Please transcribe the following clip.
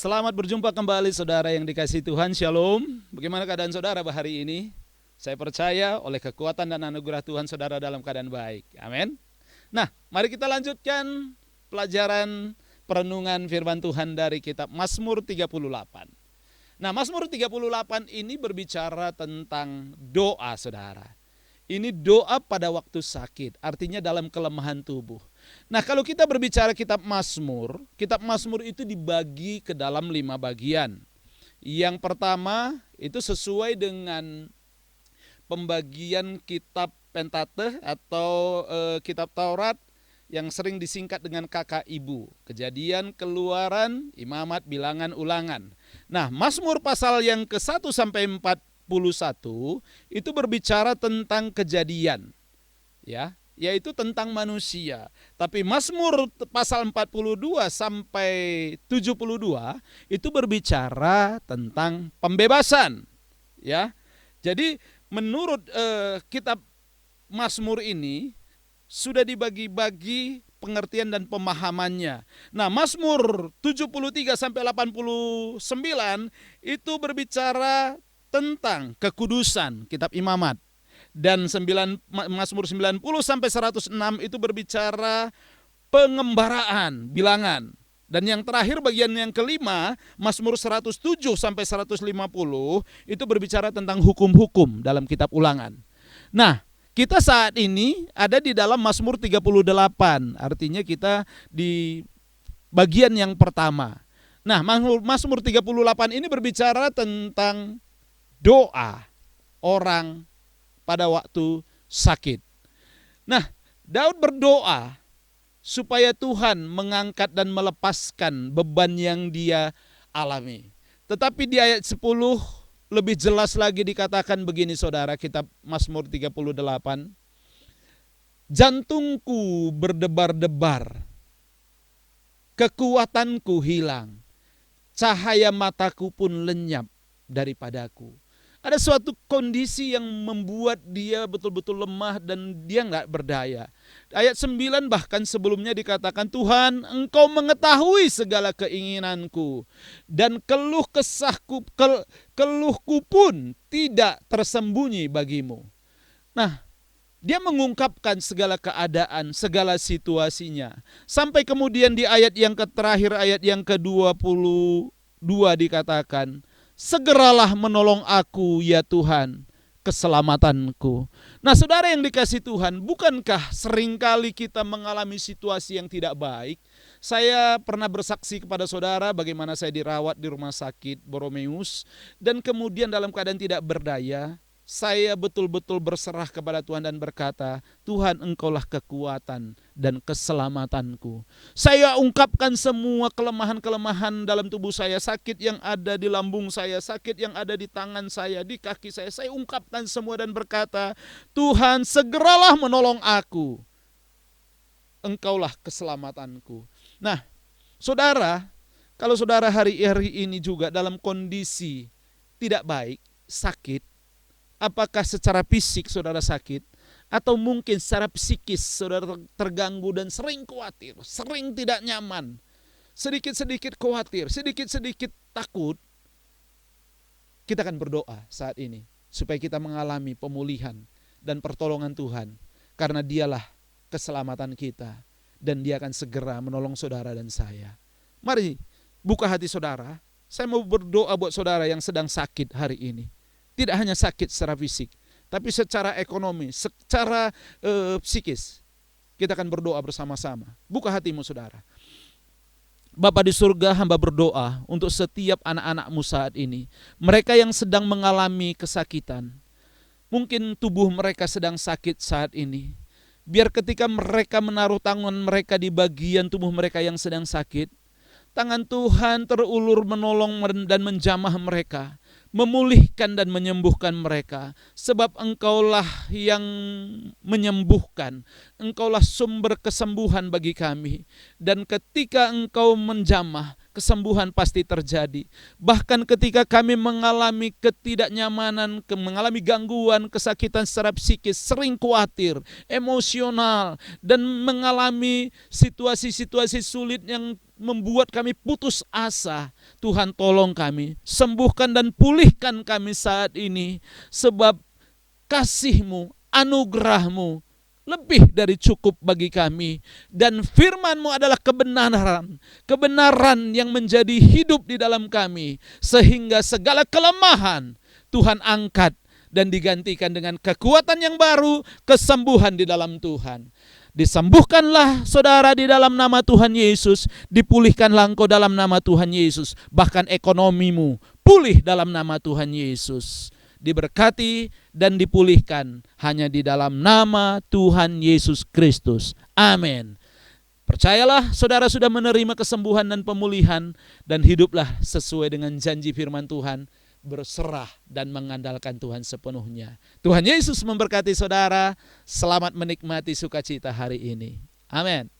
Selamat berjumpa kembali saudara yang dikasihi Tuhan, Shalom. Bagaimana keadaan saudara hari ini? Saya percaya oleh kekuatan dan anugerah Tuhan saudara dalam keadaan baik. Amin. Nah, mari kita lanjutkan pelajaran perenungan firman Tuhan dari kitab Mazmur 38. Nah, Mazmur 38 ini berbicara tentang doa saudara. Ini doa pada waktu sakit, artinya dalam kelemahan tubuh. Nah, kalau kita berbicara kitab Mazmur itu dibagi ke dalam 5 bagian. Yang pertama itu sesuai dengan pembagian kitab Pentateuch atau kitab Taurat yang sering disingkat dengan KKIBU. Kejadian, Keluaran, Imamat, Bilangan, Ulangan. Nah, Mazmur pasal yang ke-1 sampai 41 itu berbicara tentang kejadian. Ya, yaitu tentang manusia. Tapi Mazmur pasal 42 sampai 72 itu berbicara tentang pembebasan. Ya. Jadi menurut kitab Mazmur ini sudah dibagi-bagi pengertian dan pemahamannya. Nah, Mazmur 73 sampai 89 itu berbicara tentang kekudusan, kitab Imamat. Dan Mazmur 90 sampai 106 itu berbicara pengembaraan, bilangan. Dan yang terakhir bagian yang kelima, Mazmur 107 sampai 150 itu berbicara tentang hukum-hukum dalam kitab Ulangan. Nah, kita saat ini ada di dalam Mazmur 38, artinya kita di bagian yang pertama. Nah, Mazmur 38 ini berbicara tentang doa orang pada waktu sakit. Nah, Daud berdoa supaya Tuhan mengangkat dan melepaskan beban yang dia alami. Tetapi di ayat 10 lebih jelas lagi dikatakan begini saudara, kitab Mazmur 38. Jantungku berdebar-debar, kekuatanku hilang, cahaya mataku pun lenyap daripadaku. Ada suatu kondisi yang membuat dia betul-betul lemah dan dia nggak berdaya. Ayat 9 bahkan sebelumnya dikatakan, Tuhan, Engkau mengetahui segala keinginanku dan keluhku pun tidak tersembunyi bagimu. Nah, dia mengungkapkan segala keadaan, segala situasinya. Sampai kemudian di ayat yang terakhir, ayat yang ke-22 dikatakan, segeralah menolong aku ya Tuhan, keselamatanku. Nah saudara yang dikasihi Tuhan, bukankah seringkali kita mengalami situasi yang tidak baik? Saya pernah bersaksi kepada saudara bagaimana saya dirawat di rumah sakit Boromeus. Dan kemudian dalam keadaan tidak berdaya, saya betul-betul berserah kepada Tuhan dan berkata, Tuhan Engkaulah kekuatan dan keselamatanku. Saya ungkapkan semua kelemahan-kelemahan dalam tubuh saya, sakit yang ada di lambung saya, sakit yang ada di tangan saya, di kaki saya. Saya ungkapkan semua dan berkata, Tuhan segeralah menolong aku. Engkaulah keselamatanku. Nah, saudara, kalau saudara hari ini juga dalam kondisi tidak baik, sakit, apakah secara fisik saudara sakit atau mungkin secara psikis saudara terganggu dan sering khawatir, sering tidak nyaman, sedikit-sedikit khawatir, sedikit-sedikit takut, kita akan berdoa saat ini supaya kita mengalami pemulihan dan pertolongan Tuhan, karena Dialah keselamatan kita dan Dia akan segera menolong saudara dan saya. Mari buka hati saudara, saya mau berdoa buat saudara yang sedang sakit hari ini. Tidak hanya sakit secara fisik, tapi secara ekonomi, secara psikis. Kita akan berdoa bersama-sama. Buka hatimu saudara. Bapa di surga, hamba berdoa untuk setiap anak-anakmu saat ini. Mereka yang sedang mengalami kesakitan. Mungkin tubuh mereka sedang sakit saat ini. Biar ketika mereka menaruh tangan mereka di bagian tubuh mereka yang sedang sakit, tangan Tuhan terulur menolong dan menjamah mereka, memulihkan dan menyembuhkan mereka. Sebab Engkaulah yang menyembuhkan, Engkaulah sumber kesembuhan bagi kami. Dan ketika Engkau menjamah, kesembuhan pasti terjadi. Bahkan ketika kami mengalami ketidaknyamanan, mengalami gangguan, kesakitan secara psikis, sering khawatir, emosional, dan mengalami situasi-situasi sulit yang membuat kami putus asa. Tuhan tolong kami, sembuhkan dan pulihkan kami saat ini. Sebab kasih-Mu, anugerah-Mu lebih dari cukup bagi kami. Dan firman-Mu adalah kebenaran. Kebenaran yang menjadi hidup di dalam kami. Sehingga segala kelemahan Tuhan angkat dan digantikan dengan kekuatan yang baru, kesembuhan di dalam Tuhan. Disembuhkanlah saudara di dalam nama Tuhan Yesus, dipulihkanlah engkau dalam nama Tuhan Yesus, bahkan ekonomimu pulih dalam nama Tuhan Yesus. Diberkati dan dipulihkan hanya di dalam nama Tuhan Yesus Kristus. Amin. Percayalah saudara sudah menerima kesembuhan dan pemulihan, dan hiduplah sesuai dengan janji firman Tuhan, berserah dan mengandalkan Tuhan sepenuhnya. Tuhan Yesus memberkati saudara. Selamat menikmati sukacita hari ini. Amin.